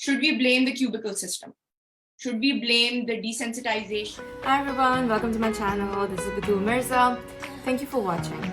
Should we blame the cubicle system? Should we blame the desensitization? Hi everyone, welcome to my channel. This is Batul Mirza. Thank you for watching.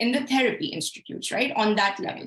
in the therapy institutes, right, on that level.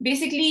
Basically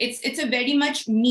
It's a very much me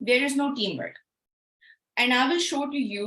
There is no teamwork. And I will show to you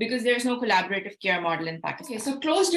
because there is no collaborative care model in Pakistan. Okay, so closed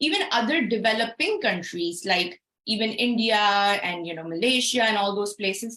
Even other developing countries like even India and Malaysia and all those places,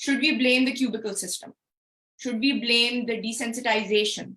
Should we blame the cubicle system? Should we blame the desensitization?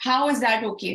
How is that okay?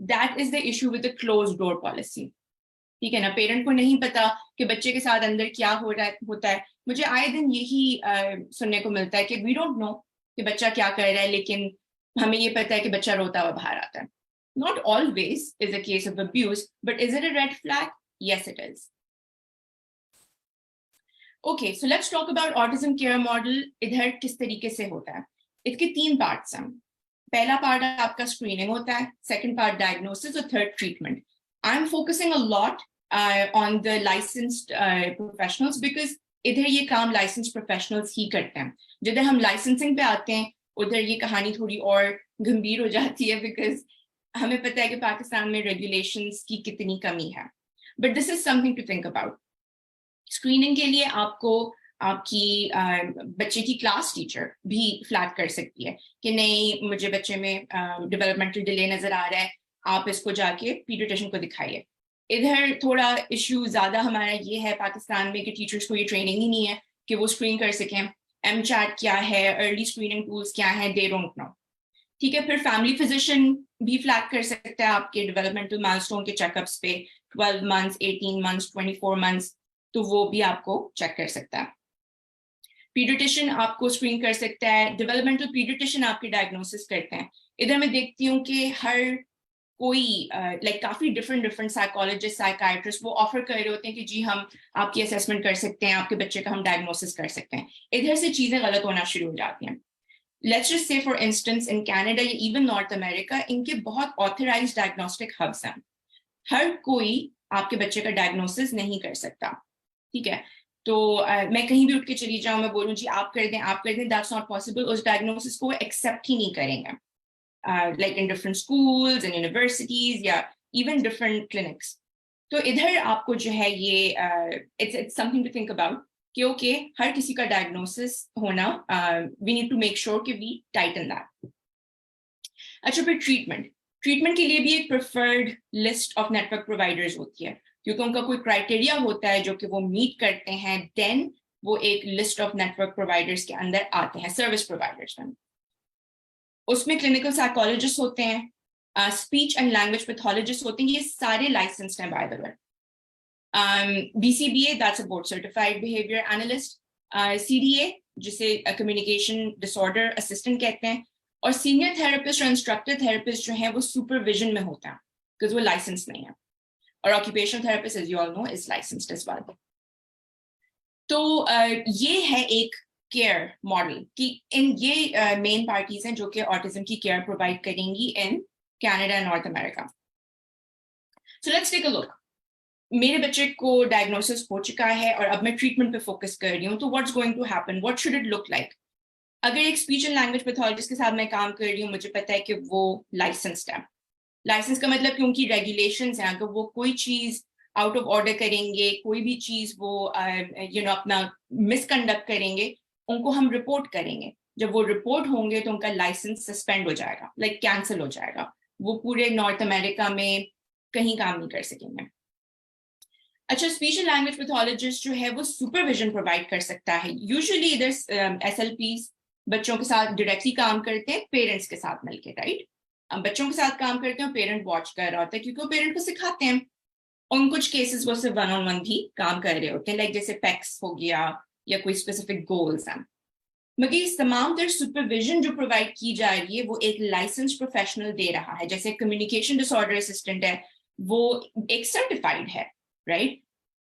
That is the issue with the closed door policy. ٹھیک ہے نا, parent کو نہیں پتا کہ بچے کے ساتھ اندر کیا ہوتا ہے. مجھے آئے دن یہی سننے کو ملتا ہے کہ وی ڈونٹ نو کہ بچہ کیا کر رہا ہے, لیکن ہمیں یہ پتا ہے کہ بچہ روتا ہوا باہر آتا ہے. Not always is a case of abuse, but is it a red flag? Yes, it is. Okay, so let's talk about autism care model. ادھر کس طریقے سے ہوتا ہے. اس کے 3 parts ہیں. پہلا پارٹ آپ کا اسکریننگ ہوتا ہے, سیکنڈ پارٹ ڈائگنوسس, اور third treatment. I'm focusing a lot on the licensed professionals because ادھر یہ کام licensed professionals ہی کرتے ہیں. جدھر ہم لائسنسنگ پہ آتے ہیں ادھر یہ کہانی تھوڑی اور گمبھیر ہو جاتی ہے, because ہمیں پتہ ہے کہ پاکستان میں ریگولیشنز کی کتنی کمی ہے. But this is something to think about. Screening کے لیے آپ کو آپ کی بچے کی کلاس ٹیچر بھی فلیگ کر سکتی ہے کہ نہیں مجھے بچے میں ڈیولپمنٹل ڈیلے نظر آ رہا ہے, آپ اس کو جا کے پیڈیاٹریشن کو دکھائیے. ادھر تھوڑا ایشو زیادہ ہمارا یہ ہے پاکستان میں کہ ٹیچرس کو یہ ٹریننگ ہی نہیں ہے کہ وہ اسکرین کر سکیں. ایم چیٹ کیا ہے, ارلی اسکریننگ ٹولس کیا ہیں, دے ڈونٹ نو. ٹھیک ہے, پھر فیملی فزیشین بھی فلیگ کر سکتا ہے آپ کے ڈیولپمنٹل مائلسٹون کے چیک اپس پہ 12 months, 18 months, 24 months, تو وہ بھی آپ کو چیک کر سکتا ہے. پیڈیاٹریشن آپ کو اسکرین کر سکتا ہے, ڈیولپمنٹل پیڈیاٹریشن آپ کی ڈائگنوسس کرتے ہیں. ادھر میں دیکھتی ہوں کہ ہر کوئی لائک کافی ڈفرینٹ سائیکالوجسٹ, سائیکائٹرسٹ وہ آفر کر رہے ہوتے ہیں کہ جی ہم آپ کی اسیسمنٹ کر سکتے ہیں, آپ کے بچے کا ہم ڈائگنوسس کر سکتے ہیں. ادھر سے چیزیں غلط ہونا شروع ہو جاتی ہیں. Let's just say for instance in Canada یا ایون نارتھ امریکہ, ان کے بہت آتھرائزڈ ڈائگنوسٹک ہبس ہیں. ہر کوئی آپ کے بچے کا ڈائگنوسس نہیں کر سکتا. ٹھیک ہے, تو میں کہیں بھی اٹھ کے چلی جاؤں, میں بولوں جی آپ کر دیں, دیٹس ناٹ پاسبل. اس ڈائگنوسس کو ایکسیپٹ ہی نہیں کریں گے, like in different schools and universities یا ایون ڈفرنٹ کلینکس. تو ادھر آپ کو جو ہے یہ it's something to think about کہ اوکے ہر کسی کا ڈائگنوسس ہونا, we need to make sure کہ وی ٹائٹن دیٹ. اچھا, پھر ٹریٹمنٹ کے لیے بھی ایک preferred list of network providers ہوتی ہے, کیونکہ ان کا کوئی کرائٹیریا ہوتا ہے جو کہ وہ میٹ کرتے ہیں, دین وہ ایک list of network providers کے اندر آتے ہیں, سروس پرووائڈرز میں. اس میں کلینکل سائیکالوجسٹ ہوتے ہیں, اسپیچ اینڈ لینگویج پیتھولوجسٹ ہوتے ہیں, یہ سارے لائسنسڈ ہیں by the way. BCBA, that's a board certified behavior analyst. CDA جسے کمیونیکیشن ڈس آرڈر اسسٹنٹ کہتے ہیں, اور سینئر تھراپسٹ اور انسٹرکٹر تھراپسٹ جو ہیں وہ سپرویژن میں ہوتا ہے بیکاز وہ لائسنس نہیں ہے, اور occupational therapist as you all know is licensed as well. تو یہ ہے ایک کیئر ماڈل کہ ان یہ مین پارٹیز ہیں جو کہ آٹزم کی کیئر پرووائڈ کریں گی in Canada and North America. So let's take a look. میرے بچے کو ڈائگنوسس ہو چکا ہے اور اب میں ٹریٹمنٹ پہ فوکس کر رہی ہوں, تو what's going to happen, what should it look like. اگر ایک اسپیچ اینڈ لینگویج پیتھولوجسٹ کے ساتھ میں کام کر رہی ہوں, مجھے پتا ہے کہ وہ لائسنسڈ ہے. لائسنس کا مطلب کہ ان کی ریگولیشنز ہیں, اگر وہ کوئی چیز آؤٹ آف آرڈر کریں گے, کوئی بھی چیز وہ اپنا مس کنڈکٹ کریں گے, ان کو ہم رپورٹ کریں گے. جب وہ رپورٹ ہوں گے تو ان کا لائسنس سسپینڈ ہو جائے گا, لائک کینسل ہو جائے گا, وہ پورے نارتھ امریکہ میں کہیں کام نہیں کر سکیں گے. اچھا, اسپیچ اینڈ لینگویج پیتھولوجسٹ جو ہے وہ سپرویژن پرووائڈ کر سکتا ہے. یوزلی ادھر SLPs بچوں کے ساتھ ڈائریکٹلی کام کرتے ہیں, پیرنٹس کے ساتھ مل کے, رائٹ. بچوں کے ساتھ کام کرتے ہیں, پیرنٹ واچ کر رہا ہوتا ہے کیونکہ وہ پیرنٹ کو سکھاتے ہیں. ان کچھ کیسز وہ صرف 1-on-1 بھی کام کر رہے ہوتے ہیں, لائک جیسے پیکس ہو گیا یا کوئی اسپیسیفک گولس ہیں. مگر اس تمام تر سپرویژن جو پرووائڈ کی جا رہی ہے وہ ایک لائسنس پروفیشنل دے رہا ہے. جیسے کمیونیکیشن ڈس آرڈر اسسٹنٹ ہے, وہ ایک سرٹیفائڈ ہے, رائٹ.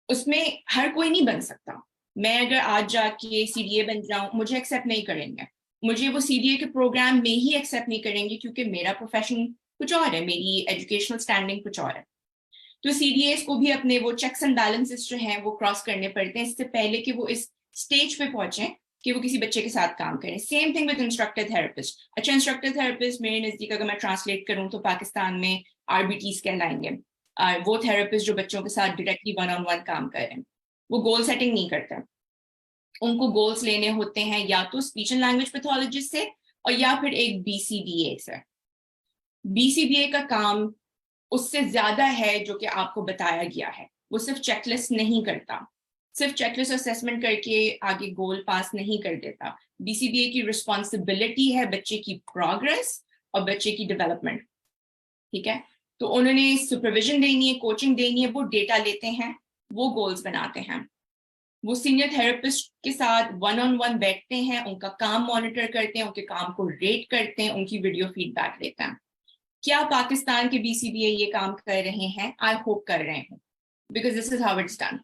اس میں ہر کوئی نہیں بن سکتا. میں اگر آج جا کے CDA بن جاؤں, مجھے ایکسیپٹ نہیں کریں گے, مجھے وہ CDA کے پروگرام میں ہی ایکسیپٹ نہیں کریں گے کیونکہ میرا پروفیشن کچھ اور ہے, میری ایجوکیشنل اسٹینڈنگ کچھ اور ہے. تو CDAs کو بھی اپنے وہ چیکس اینڈ بیلنسز جو ہیں وہ کراس کرنے پڑتے ہیں اس سے پہلے کہ وہ اس اسٹیج پہ پہنچیں کہ وہ کسی بچے کے ساتھ کام کریں. Same thing with instructor therapist. اچھا, انسٹرکٹر تھراپسٹ میرے نزدیک اگر میں ٹرانسلیٹ کروں تو پاکستان میں RBTs کہلائیں گے, وہ تھراپسٹ جو بچوں کے ساتھ ڈائریکٹلی 1-on-1 کام کر رہے ہیں. وہ گول سیٹنگ نہیں کرتے, ان کو گولس لینے ہوتے ہیں یا تو اسپیچ اینڈ لینگویج پیتھولوجسٹ سے اور یا پھر ایک BCBA سے. BCBA کا کام اس سے زیادہ ہے جو کہ آپ کو بتایا گیا ہے. وہ صرف چیک لسٹ نہیں کرتا, صرف چیک لسٹ اسیسمنٹ کر کے آگے گول پاس نہیں کر دیتا. BCBA کی رسپانسبلٹی ہے بچے کی پروگرس اور بچے کی ڈیولپمنٹ. ٹھیک ہے, تو انہوں نے سپرویژن دینی ہے, کوچنگ دینی ہے, وہ ڈیٹا لیتے ہیں, وہ گولز بناتے ہیں, وہ سینئر تھراپسٹ کے ساتھ ون آن ون بیٹھتے ہیں, ان کا کام مانیٹر کرتے ہیں, ان کے کام کو ریٹ کرتے ہیں, ان کی ویڈیو فیڈ بیک لیتے ہیں. کیا پاکستان کے BCBA یہ کام کر رہے ہیں؟ آئی ہوپ کر رہے ہیں, because this is how it's done.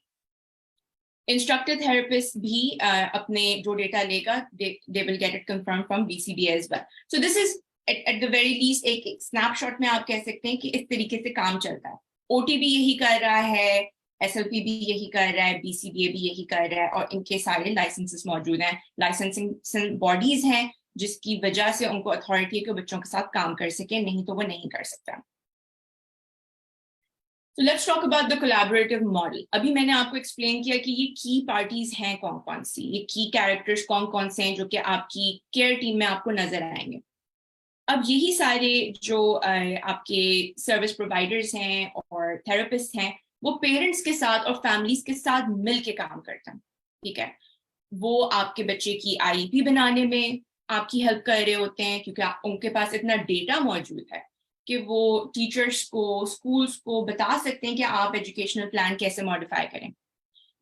Instructor therapist بھی اپنے جو ڈیٹا لے گا they will get it confirmed from BCBA as well. So this is at the very least ایک اسنیپ شاٹ میں آپ کہہ سکتے ہیں کہ اس طریقے سے کام چلتا ہے. OT بھی یہی کر رہا ہے, SLP بھی یہی کر رہا ہے, BCBA بھی یہی کر رہا ہے, اور ان کے سارے لائسنسز موجود ہیں, لائسنسنگ باڈیز ہیں جس کی وجہ سے ان کو اتھارٹی ہے کہ بچوں کے ساتھ کام کر سکیں, نہیں تو وہ نہیں کر سکتا. So let's talk about the collaborative model. ابھی میں نے آپ کو ایکسپلین کیا کہ یہ کی پارٹیز ہیں کون کون سی, یہ کی کیریکٹرز کون کون سے ہیں جو کہ آپ کی کیئر ٹیم میں آپ کو نظر آئیں گے. اب یہی سارے جو آپ کے سروس پرووائڈرز ہیں اور تھراپسٹ ہیں, وہ پیرنٹس کے ساتھ اور فیملیز کے ساتھ مل کے کام کرتے ہیں. ٹھیک ہے, وہ آپ کے بچے کی IEP بنانے میں آپ کی ہیلپ کر رہے ہوتے ہیں, کیونکہ ان کے پاس اتنا ڈیٹا موجود ہے کہ وہ ٹیچرس کو, اسکولس کو بتا سکتے ہیں کہ آپ ایجوکیشنل پلان کیسے ماڈیفائی کریں.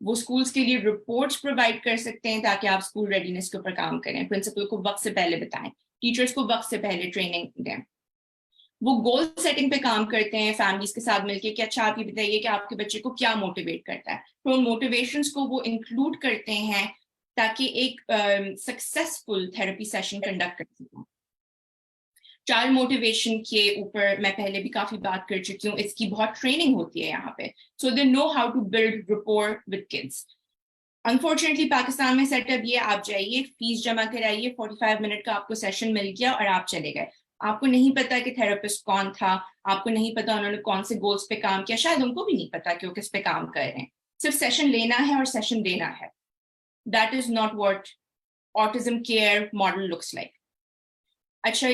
وہ اسکولس کے لیے رپورٹس پرووائڈ کر سکتے ہیں تاکہ آپ اسکول ریڈینس کے اوپر کام کریں, پرنسپل کو وقت سے پہلے بتائیں, ٹیچرس کو وقت سے پہلے ٹریننگ دیں. وہ گول سیٹنگ پہ کام کرتے ہیں فیملیز کے ساتھ مل کے کہ اچھا آپ یہ بتائیے کہ آپ کے بچے کو کیا موٹیویٹ کرتا ہے, تو ان موٹیویشنس کو وہ انکلوڈ کرتے ہیں تاکہ ایک سکسیسفل تھراپی سیشن کنڈکٹ کر سکیں. چائلڈ موٹیویشن کے اوپر میں پہلے بھی کافی بات کر چکی ہوں, اس کی بہت ٹریننگ ہوتی ہے یہاں پہ, so they know how to build rapport with kids. Unfortunately Pakistan میں سیٹ اپ یہ, آپ جائیے, فیس جمع کرائیے, 45 منٹ کا آپ کو سیشن مل گیا اور آپ چلے گئے. آپ کو نہیں پتا کہ تھراپسٹ کون تھا, آپ کو نہیں پتا انہوں نے کون سے گولز پہ کام کیا, شاید ان کو بھی نہیں پتا کہ وہ کس پہ کام کر رہے ہیں, صرف سیشن لینا ہے اور سیشن دینا ہے. That is not what autism care model looks like. اچھا,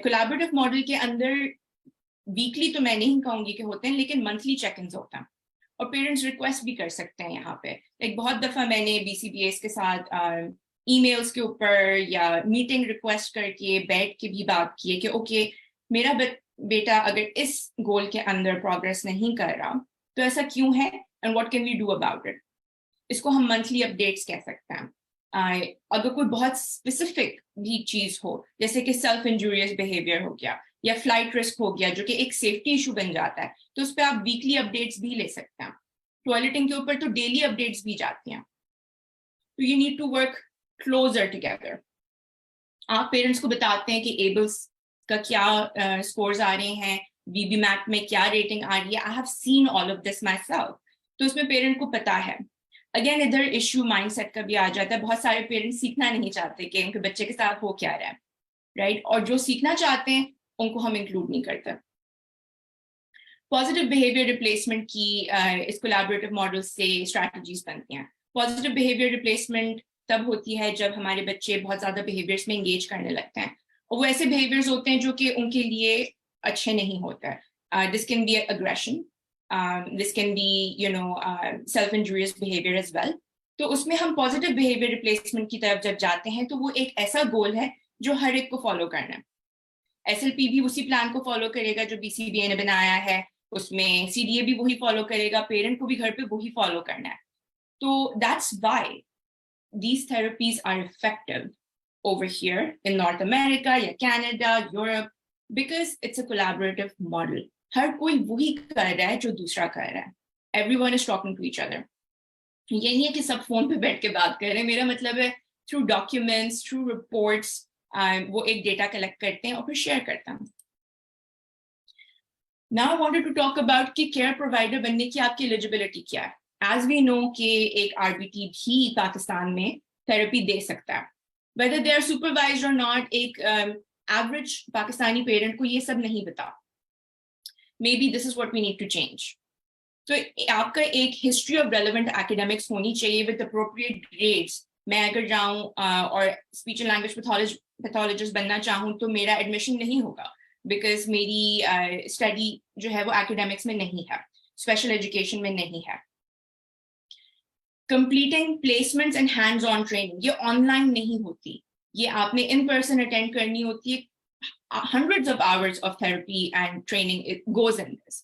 کولیبریٹو ماڈل کے اندر ویکلی تو میں نہیں کہوں گی کہ ہوتے ہیں, لیکن منتھلی چیک انز ہوتا ہیں, اور پیرنٹس ریکویسٹ بھی کر سکتے ہیں یہاں پہ. ایک بہت دفعہ میں نے BCBAs کے ساتھ ای میلس کے اوپر یا میٹنگ ریکویسٹ کر کے بیٹھ کے بھی بات کی ہے کہ اوکے, میرا بیٹا اگر اس گول کے اندر پروگرس نہیں کر رہا تو ایسا کیوں ہے, and what can we do about it. اس کو ہم منتھلی اپڈیٹس کہہ سکتے ہیں. اگر کوئی بہت اسپیسیفک بھی چیز ہو, جیسے کہ سیلف انجوریس بیہیویئر ہو گیا یا فلائٹ رسک ہو گیا, جو کہ ایک سیفٹی ایشو بن جاتا ہے, تو اس پہ آپ ویکلی اپڈیٹس بھی لے سکتے ہیں. ٹوائلٹنگ کے اوپر تو ڈیلی اپڈیٹس بھی جاتی ہیں. تو you need to work closer together. آپ پیرنٹس کو بتاتے ہیں کہ ایبلس کا کیا اسکورز آ رہے ہیں, بی میٹ میں کیا ریٹنگ آ رہی ہے. I have seen all of this my self. تو اس میں پیرنٹ کو پتا ہے. اگین ادھر ایشو مائنڈ سیٹ کا بھی آ جاتا ہے. بہت سارے پیرنٹس سیکھنا نہیں چاہتے کہ ان کے بچے کے ساتھ ہو کیا رہا ہے, رائٹ, اور جو سیکھنا چاہتے ہیں ان کو ہم انکلوڈ نہیں کرتے. پازیٹیو بیہیویئر ریپلیسمنٹ کی اس کولیبریٹو ماڈل سے اسٹریٹجیز بنتی ہیں. پازیٹیو بیہیویئر ریپلیسمنٹ تب ہوتی ہے جب ہمارے بچے بہت زیادہ بیہیویئرس میں انگیج کرنے لگتے ہیں, اور وہ ایسے بیہیویئرز ہوتے ہیں جو کہ ان کے لیے اچھے نہیں ہوتے. This can be aggression, this can be self-injurious behavior as well. تو اس میں ہم positive behavior replacement کی طرف جب جاتے ہیں تو وہ ایک ایسا گول ہے جو ہر ایک کو فالو کرنا ہے. SLP بھی اسی پلان کو فالو کرے گا جو BCBA نے بنایا ہے, اس میں CDA بھی وہی فالو کرے گا, پیرنٹ کو بھی گھر پہ وہی فالو کرنا ہے. تو that's why these therapies are effective over here in North America یا Canada, Europe, because it's a collaborative model. ہر کوئی وہی کر رہا ہے جو دوسرا کر رہا ہے. Everyone is talking to each other. یہ نہیں ہے کہ سب فون پہ بیٹھ کے بات کر رہے ہیں. میرا مطلب ہے through documents, through reports, وہ ایک ڈیٹا کلیکٹ کرتے ہیں اور پھر شیئر کرتے ہیں. Now I wanted to talk about کہ کیئر پرووائڈر بننے کی آپ کی ایلیجبلٹی کیا ہے. As we know کہ ایک RBT بھی پاکستان میں تھراپی دے سکتا ہے. Whether they are supervised or not, ایک ایوریج پاکستانی پیرنٹ کو یہ سب نہیں بتا. Maybe this is what we need to change. تو آپ کا ایک ہسٹری آف ریلیونٹ ایکیڈیمکس ہونی چاہیے with appropriate grades. میں اگر جاؤں اور اسپیچ اینڈ لینگویج پیتھولوجسٹ بننا چاہوں تو میرا ایڈمیشن نہیں ہوگا, بیکاز میری اسٹڈی جو ہے وہ ایکیڈیمکس میں نہیں ہے, اسپیشل ایجوکیشن میں نہیں ہے. Completing placements and hands on training یہ آن لائن نہیں ہوتی, یہ آپ نے ان پرسن اٹینڈ کرنی ہوتی ہے. hundreds of hours of therapy and training it goes in this,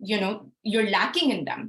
you're lacking in them,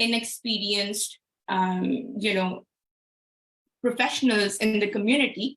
inexperienced professionals in the community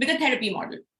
with a therapy model.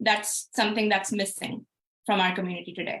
That's something that's missing from our community today.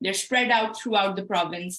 they're spread out throughout the province,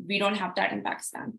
We don't have that in Pakistan.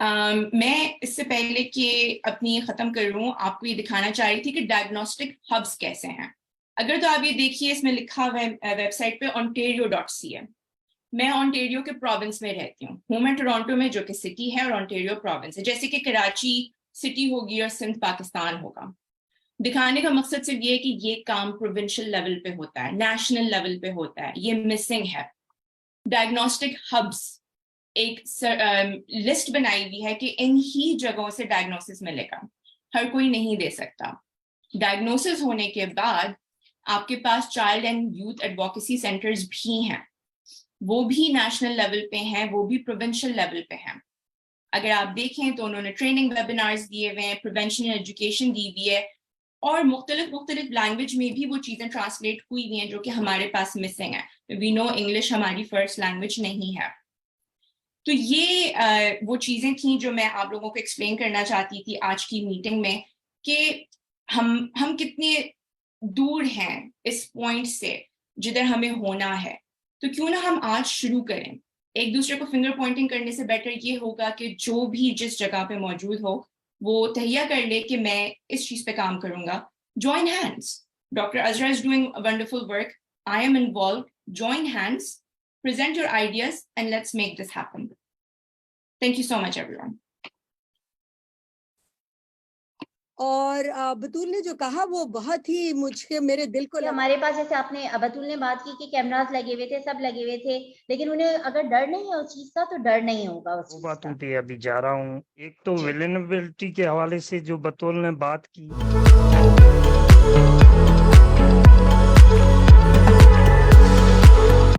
میں اس سے پہلے کہ اپنی ختم کروں آپ کو یہ دکھانا چاہ رہی تھی کہ ڈائگنوسٹک ہبس کیسے ہیں. اگر تو آپ یہ دیکھیے اس میں لکھا ہوا ہے ویب سائٹ پہ ontario.ca. میں ontario کے پروونس میں رہتی ہوں میں ٹورانٹو میں جو کہ سٹی ہے اور ontario پروونس ہے, جیسے کہ کراچی سٹی ہوگی اور سندھ پاکستان ہوگا. دکھانے کا مقصد صرف یہ ہے کہ یہ کام پروونشل لیول پہ ہوتا ہے, نیشنل لیول پہ ہوتا ہے, یہ مسنگ ہے. ڈائگنوسٹک ہبس ایک لسٹ بنائی ہوئی ہے کہ ان ہی جگہوں سے ڈائگنوسس ملے گا, ہر کوئی نہیں دے سکتا. ڈائگنوسس ہونے کے بعد آپ کے پاس child and youth advocacy centres بھی ہیں, وہ بھی نیشنل لیول پہ ہیں, وہ بھی پروونشل لیول پہ ہیں. اگر آپ دیکھیں تو انہوں نے ٹریننگ ویبینارز دیے ہوئے ہیں, پریونشن ایجوکیشن دی ہوئی ہے, اور مختلف لینگویج میں بھی وہ چیزیں ٹرانسلیٹ ہوئی ہوئی ہیں جو کہ ہمارے پاس مسنگ ہیں. وی نو انگلش ہماری فرسٹ لینگویج نہیں ہے. تو یہ وہ چیزیں تھیں جو میں آپ لوگوں کو ایکسپلین کرنا چاہتی تھی آج کی میٹنگ میں, کہ ہم کتنے دور ہیں اس پوائنٹ سے جدھر ہمیں ہونا ہے. تو کیوں نہ ہم آج شروع کریں. ایک دوسرے کو فنگر پوائنٹنگ کرنے سے بیٹر یہ ہوگا کہ جو بھی جس جگہ پہ موجود ہو وہ تہیہ کر لے کہ میں اس چیز پہ کام کروں گا. Join hands. Doctor Azra is doing wonderful work. I am involved. Join hands. Present your ideas and let's make this happen. Thank you so much, everyone. اور بطول نے جو کہا وہ بہت ہی میرے دل کو ہمارے پاس جیسے آپ نے بطول نے بات کی کہ کیمراز لگے ہوئے تھے, سب لگے ہوئے تھے, لیکن انہیں اگر ڈر نہیں ہے اس چیز کا تو ڈر نہیں ہوگا اس وہ چیز بات کا. ہوتی ہے. ابھی جا رہا ہوں. ایک تو ویلنبلٹی کے حوالے سے جو بطول نے بات کی,